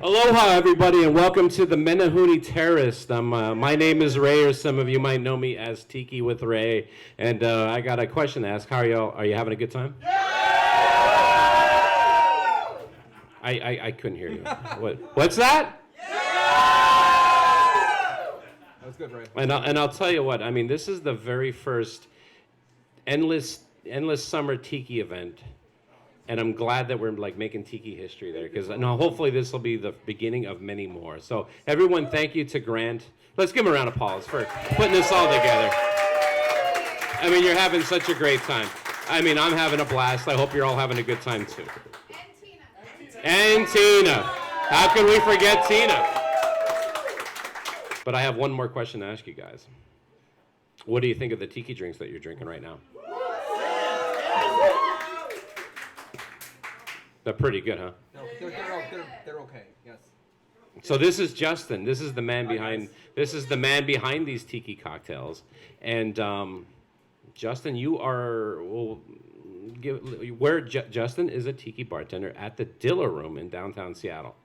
Aloha, everybody, and welcome to the Menehune Terrace. My name is Ray, or some of you might know me as Tiki with Ray. And I got a question to ask. How are y'all? Are you having a good time? I couldn't hear you. What's that? That was good, Ray. And I'll tell you what. I mean, this is the very first endless summer Tiki event. And I'm glad that we're like making Tiki history there, because hopefully this will be the beginning of many more. So everyone, thank you to Grant. Let's give him a round of applause for putting this all together. I mean, you're having such a great time. I mean, I'm having a blast. I hope you're all having a good time too. And Tina. How can we forget Tina? But I have one more question to ask you guys. What do you think of the Tiki drinks that you're drinking right now? They're pretty good, huh? No, they're okay. Yes. So this is Justin. This is the man behind. This is the man behind these Tiki cocktails. And Justin, you are. Justin is a Tiki bartender at the Dilla Room in downtown Seattle.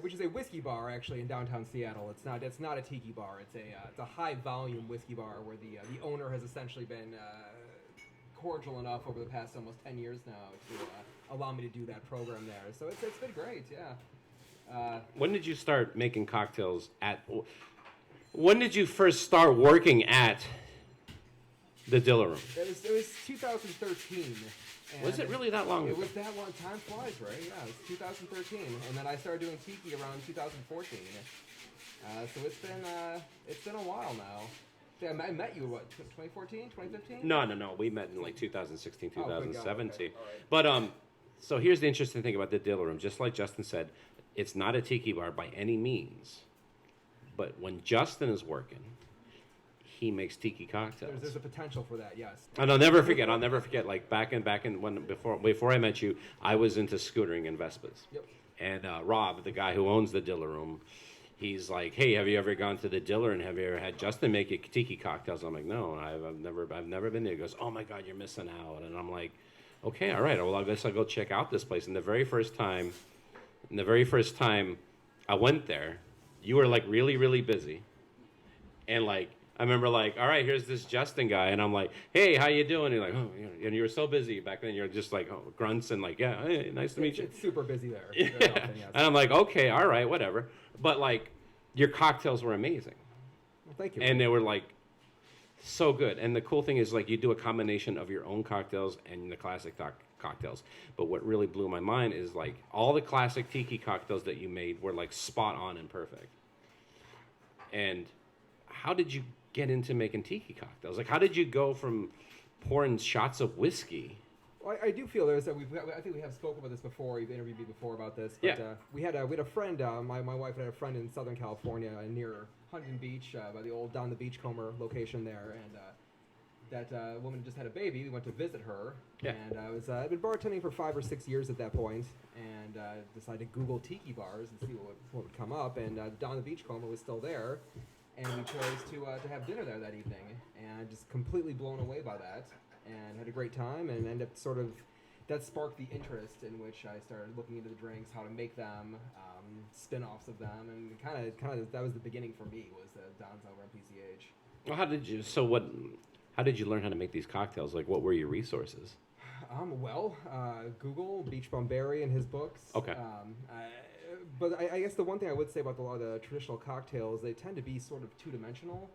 Which is a whiskey bar actually in downtown Seattle. It's not a Tiki bar. It's a high volume whiskey bar where the owner has essentially been cordial enough over the past almost 10 years now to allow me to do that program there. So it's been great, yeah. When did you start making cocktails at? When did you first start working at the Dilla Room? It was 2013. Was it really that long ago? It was that long. Time flies, right? Yeah, it was 2013, and then I started doing Tiki around 2014. So it's been a while now. I met you, what, 2014, 2015? No. We met in like 2016, 2017. Okay. But so here's the interesting thing about the Dilla Room. Just like Justin said, it's not a Tiki bar by any means. But when Justin is working, he makes Tiki cocktails. There's a potential for that, yes. And I'll never forget. Like back in when before I met you, I was into scootering and Vespas. Yep. And Rob, the guy who owns the Dilla Room, he's like, "Hey, have you ever gone to the Dilla and have you ever had Justin make you Tiki cocktails?" I'm like, "No, I've never been there." He goes, "Oh my God, you're missing out." And I'm like, "Okay, all right. Well, I guess I'll go check out this place." And the very first time I went there, you were like really, really busy, and like I remember like, "All right, here's this Justin guy," and I'm like, "Hey, how you doing?" And you're like, "Oh," and you were so busy back then. You're just like grunts and like, "Yeah, hey, nice to meet you." It's super busy there. Yeah. Often, yes. And I'm like, "Okay, all right, whatever." But like, your cocktails were amazing. Well, thank you. And they were like so good. And the cool thing is like you do a combination of your own cocktails and the classic cocktails. But what really blew my mind is like all the classic Tiki cocktails that you made were like spot on and perfect. And how did you get into making Tiki cocktails? Like how did you go from pouring shots of whiskey? Well, I do feel I think we have spoken about this before. You've interviewed me before about this. But, yeah. We had a friend. My wife had a friend in Southern California near Huntington Beach by the old Down the Beachcomber location there, and that woman just had a baby. We went to visit her, yeah. And I'd been bartending for 5 or 6 years at that point, and decided to Google Tiki bars and see what would come up. And Down the Beachcomber was still there, and we chose to have dinner there that evening, and just completely blown away by that. And had a great time, and ended up sort of that sparked the interest in which I started looking into the drinks, how to make them, spin-offs of them, and kind of that was the beginning for me, was Don's over at PCH. Well, how did you learn how to make these cocktails? Like what were your resources? Google, Beach Bum Berry and his books. Okay. But I guess the one thing I would say about a lot of the traditional cocktails, they tend to be sort of two-dimensional.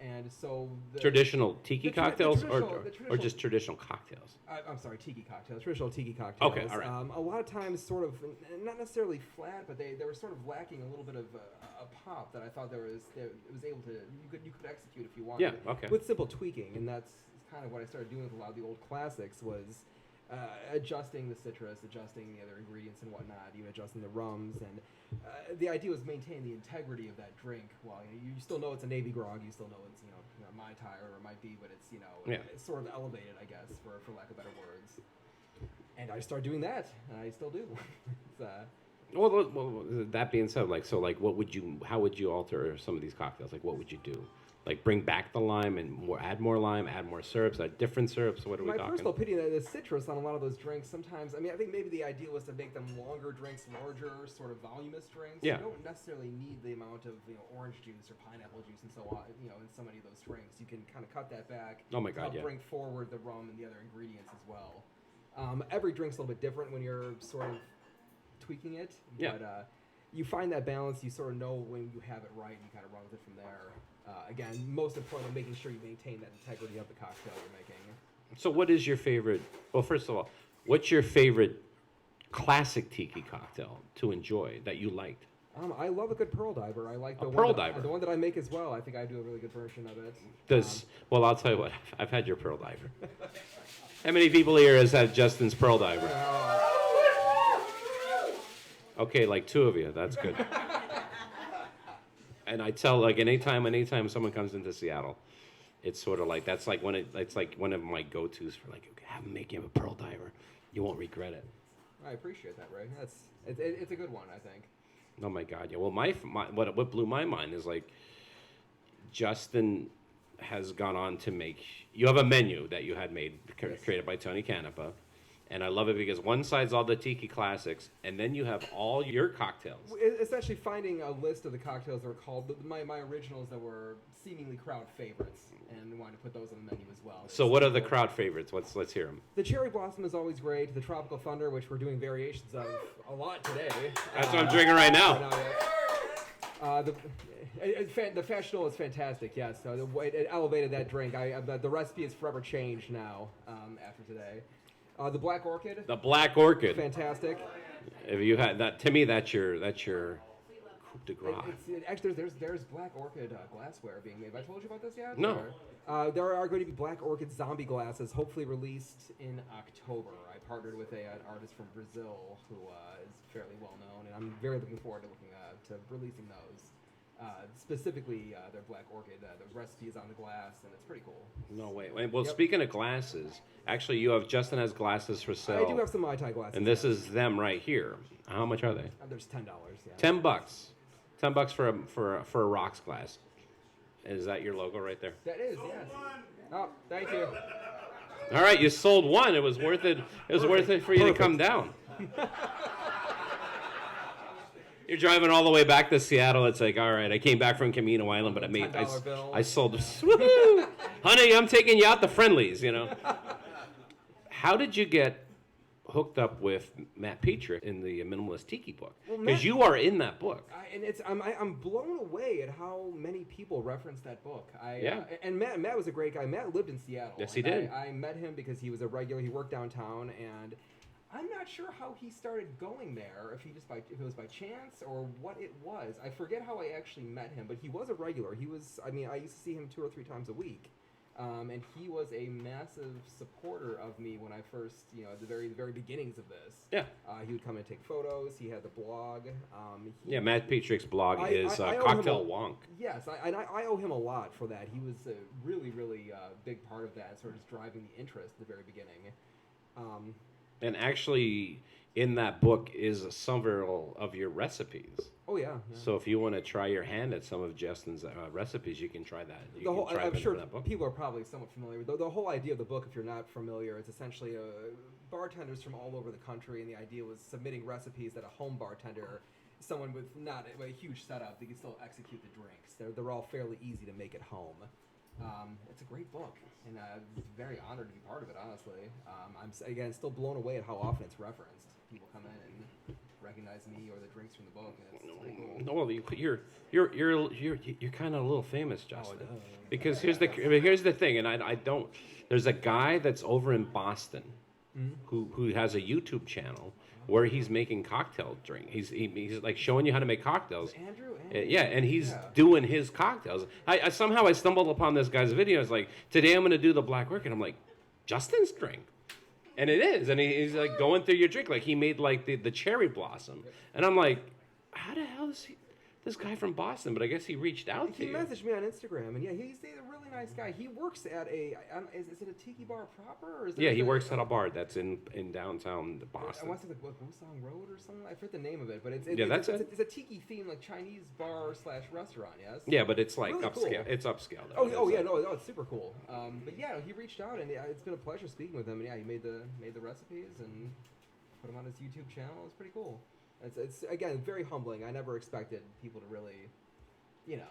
And so traditional Tiki cocktails or just traditional cocktails? I'm sorry, Tiki cocktails, traditional Tiki cocktails. Okay, all right. A lot of times sort of, not necessarily flat, but they were sort of lacking a little bit of a pop that I thought it was able to, you could execute if you wanted. Yeah, okay. With simple tweaking, and that's kind of what I started doing with a lot of the old classics was adjusting the citrus, adjusting the other ingredients and whatnot, even adjusting the rums, and the idea was maintain the integrity of that drink. While you still know it's a Navy grog, you still know it's Mai Tai or it might be, but it's it's sort of elevated, I guess, for lack of better words. And I started doing that, and I still do. Well, that being said, how would you alter some of these cocktails? Like, what would you do? Like bring back the lime and add more lime, add more syrups, add different syrups. What are we My talking? personal opinion, the citrus on a lot of those drinks sometimes. I mean, I think maybe the idea was to make them longer drinks, larger, sort of voluminous drinks. Yeah. You don't necessarily need the amount of orange juice or pineapple juice and so on. In so many of those drinks, you can kind of cut that back. Oh my to God, help yeah. bring forward the rum and the other ingredients as well. Every drink's a little bit different when you're sort of tweaking it. Yeah. But you find that balance. You sort of know when you have it right, and you kind of run with it from there. Again, most importantly, making sure you maintain that integrity of the cocktail you're making. So what is your favorite? Well, first of all, what's your favorite classic tiki cocktail to enjoy that you liked? I love a good pearl diver. I like the pearl one that, diver. the one that I make as well. I think I do a really good version of it. Well, I'll tell you what. I've had your pearl diver. How many people here has had Justin's pearl diver? Okay, like 2 of you. That's good. And I tell, like, anytime someone comes into Seattle, it's sort of like it's like one of my go-tos for like, okay, have them make you a pearl diver. You won't regret it. I appreciate that, Ray. It's a good one, I think. Oh my God, yeah. Well, what blew my mind is like, Justin has gone on to make. You have a menu that you had made, created by Tony Canepa. And I love it because one side's all the tiki classics, and then you have all your cocktails. Essentially finding a list of the cocktails that were called my originals that were seemingly crowd favorites, and wanted to put those on the menu as well. So what are the crowd favorites? Let's hear them. The Cherry Blossom is always great. The Tropical Thunder, which we're doing variations of a lot today. That's what I'm drinking right now. The Fashionable is fantastic. Yes, it elevated that drink. The recipe is forever changed now after today. The Black Orchid. The Black Orchid. Fantastic. If you had that, to me, that's your coup de grace. Actually, there's Black Orchid glassware being made. Have I told you about this yet? No. There are going to be Black Orchid zombie glasses, hopefully released in October. I partnered with an artist from Brazil who is fairly well known, and I'm very looking forward to releasing those. Specifically, their Black Orchid. The recipe is on the glass, and it's pretty cool. No way. Well, Yep. Speaking of glasses, actually, Justin has glasses for sale. I do have some Mai Tai glasses. And this is them right here. How much are they? There's $10. Yeah. $10. $10 for a rocks glass. Is that your logo right there? That is, yes. Oh, thank you. All right, you sold one. It was worth it. It was worth it for you to come down. You're driving all the way back to Seattle. It's like, all right, I came back from Camino Island, but I sold. Woohoo! Honey, I'm taking you out to Friendlies. How did you get hooked up with Matt Petrick in the Minimalist Tiki book? Because you are in that book. I'm blown away at how many people reference that book. Yeah. And Matt was a great guy. Matt lived in Seattle. Yes, he did. I met him because he was a regular. He worked downtown, and I'm not sure how he started going there. If it was by chance or what it was. I forget how I actually met him, but he was a regular. I used to see him 2 or 3 times a week. And he was a massive supporter of me when I first, the very beginnings of this. Yeah. He would come and take photos. He had the blog. Matt Petrick's blog is I owe Cocktail him Wonk. Yes, I owe him a lot for that. He was a really, really big part of that, sort of just driving the interest at the very beginning. And actually, in that book is several of your recipes. Oh, yeah. So if you want to try your hand at some of Justin's recipes, you can try that. I'm sure people are probably somewhat familiar with the whole idea of the book. If you're not familiar, it's essentially bartenders from all over the country, and the idea was submitting recipes that a home bartender, someone with not a huge setup, they can still execute the drinks. They're all fairly easy to make at home. It's a great book, and I'm very honored to be part of it, honestly. I'm still blown away at how often it's referenced. People come in and recognize me or the drinks from the book, and it's pretty cool. Well, you're kind of a little famous, Justin. Because here's the thing, and I don't. There's a guy that's over in Boston who has a YouTube channel where he's making cocktail drink. He's like showing you how to make cocktails. Andrew? Yeah, and he's doing his cocktails. I somehow stumbled upon this guy's video. It's like, today I'm going to do the Black Orchid. I'm like, Justin's drink. And it is. And he's like going through your drink. Like he made like the cherry blossom. And I'm like, how the hell does he... this guy from Boston, but I guess he reached out to He you. messaged me on Instagram, and yeah, he's a really nice guy. He works at is it a tiki bar proper? Or is Yeah, he works at a bar that's in downtown I Boston. want to say like Wojslaw Road or something. I forget the name of it, but it's a tiki themed like Chinese bar / restaurant. Yes. Yeah, but it's like Really upscale. cool. It's upscale. Though. It's super cool. But yeah, he reached out, and yeah, it's been a pleasure speaking with him. And yeah, he made the recipes and put them on his YouTube channel. It's pretty cool. It's again very humbling. I never expected people to really, I mean,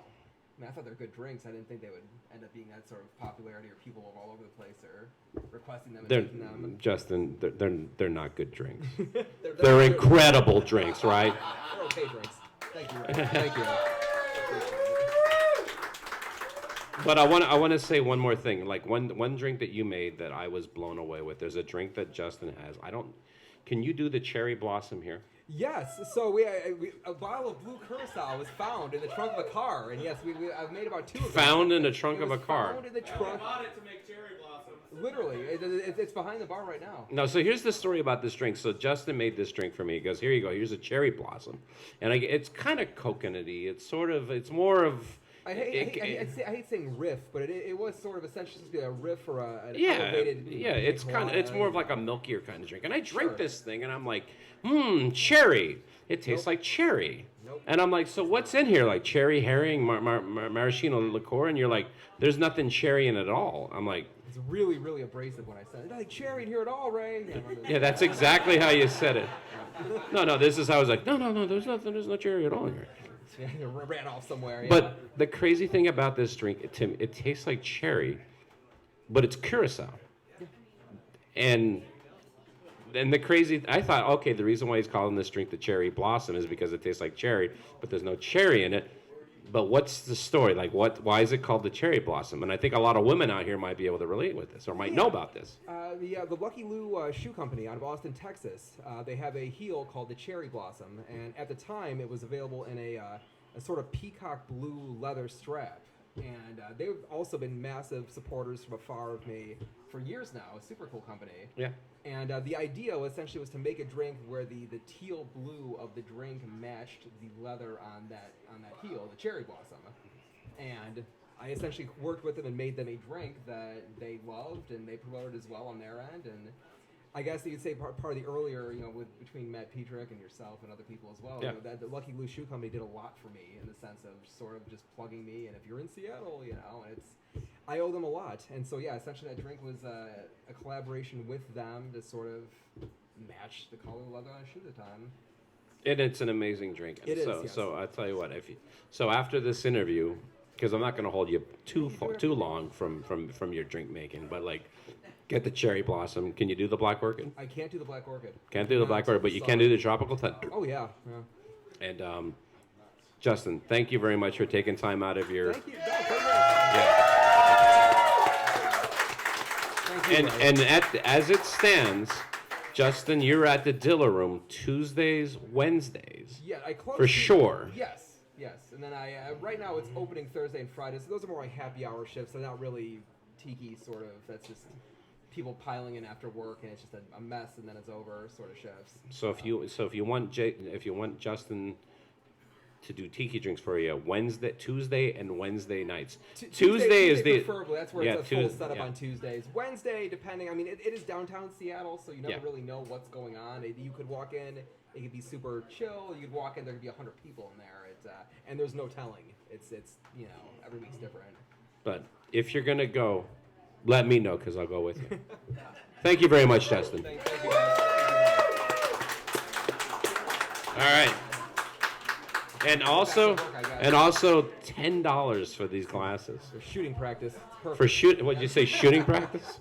I thought they're good drinks. I didn't think they would end up being that sort of popularity, or people all over the place are requesting them and making them. Justin, they're not good drinks. they're They're incredible drinks, right? They're okay drinks. Thank you. Ray. Thank you. But I want to say one more thing. Like one drink that you made that I was blown away with. There's a drink that Justin has. Can you do the cherry blossom here? Yes. So a bottle of blue curacao was found in the trunk of a car, and yes, I've made about 2 of them. Found in the trunk of a car. Found in the trunk. I bought it to make cherry blossom. Literally, it's behind the bar right now. No, so here's the story about this drink. So Justin made this drink for me. He goes, "Here you go. Here's a cherry blossom," and it's kind of coconutty. It's more of. I hate saying riff, but it was sort of essentially supposed to be a riff or an Yeah, elevated. it's more of like a milkier kind of drink. And I drink Sure. this thing, and I'm like, cherry. It tastes like cherry. Nope. And I'm like, so what's in here? Like cherry herring, maraschino liqueur, and you're like, there's nothing cherry in it at all. I'm like, It's really, really abrasive when I said it. Like cherry in here at all, Ray. yeah, that's exactly how you said it. No, this is how I was like, no, there's no cherry at all in here. Yeah, ran off somewhere. Yeah. But the crazy thing about this drink, it tastes like cherry, but it's curacao. And I thought, okay, the reason why he's calling this drink the cherry blossom is because it tastes like cherry, but there's no cherry in it. But what's the story? Like, why is it called the cherry blossom? And I think a lot of women out here might be able to relate with this or might know about this. The Lucky Lou shoe company out of Austin, Texas, they have a heel called the Cherry Blossom, and at the time it was available in a sort of peacock blue leather strap. And they've also been massive supporters from afar of me for years now. A super cool company. Yeah. And the idea essentially was to make a drink where the teal blue of the drink matched the leather on that heel, the cherry blossom. And I essentially worked with them and made them a drink that they loved and they promoted as well on their end. And I guess you'd say part of the earlier, between Matt Petrick and yourself and other people as well, Yeah. That the Lucky Lou Shoe Company did a lot for me in the sense of sort of just plugging me. And if you're in Seattle, and I owe them a lot. And so, yeah, essentially that drink was a collaboration with them to sort of match the color of the leather on the shoe at the time. And it's an amazing drink. It is, so, yes. So I'll tell you what. So after this interview, because I'm not going to hold you too long from your drink making, but like, get the cherry blossom. Can you do the black orchid? I can't do the black orchid. Can't do the black orchid, but you can do the tropical thunder. Oh, yeah. And Justin, thank you very much for taking time out of your. Thank you. Yeah. Thank you, Ray. And as it stands, Justin, you're at the Dilla Room Tuesdays, Wednesdays. Yeah, I close for sure. Yes. And then right now it's opening Thursday and Friday, so those are more like happy hour shifts. They're not really tiki sort of. That's just people piling in after work, and it's just a mess, and then it's over sort of shifts. So if you want Justin to do tiki drinks for you, Tuesday and Wednesday nights. Tuesday is the preferably. That's where it's a full setup on Tuesdays. Wednesday, depending. I mean, it is downtown Seattle, so you never really know what's going on. You could walk in, it could be super chill. You could walk in, there could be 100 people in there. And there's no telling. It's every week's different. But if you're gonna go, let me know because I'll go with you. Thank you very much, Justin. Thank you guys. All right. And also $10 for these glasses. For shooting practice. It's perfect. What'd you say? Shooting practice?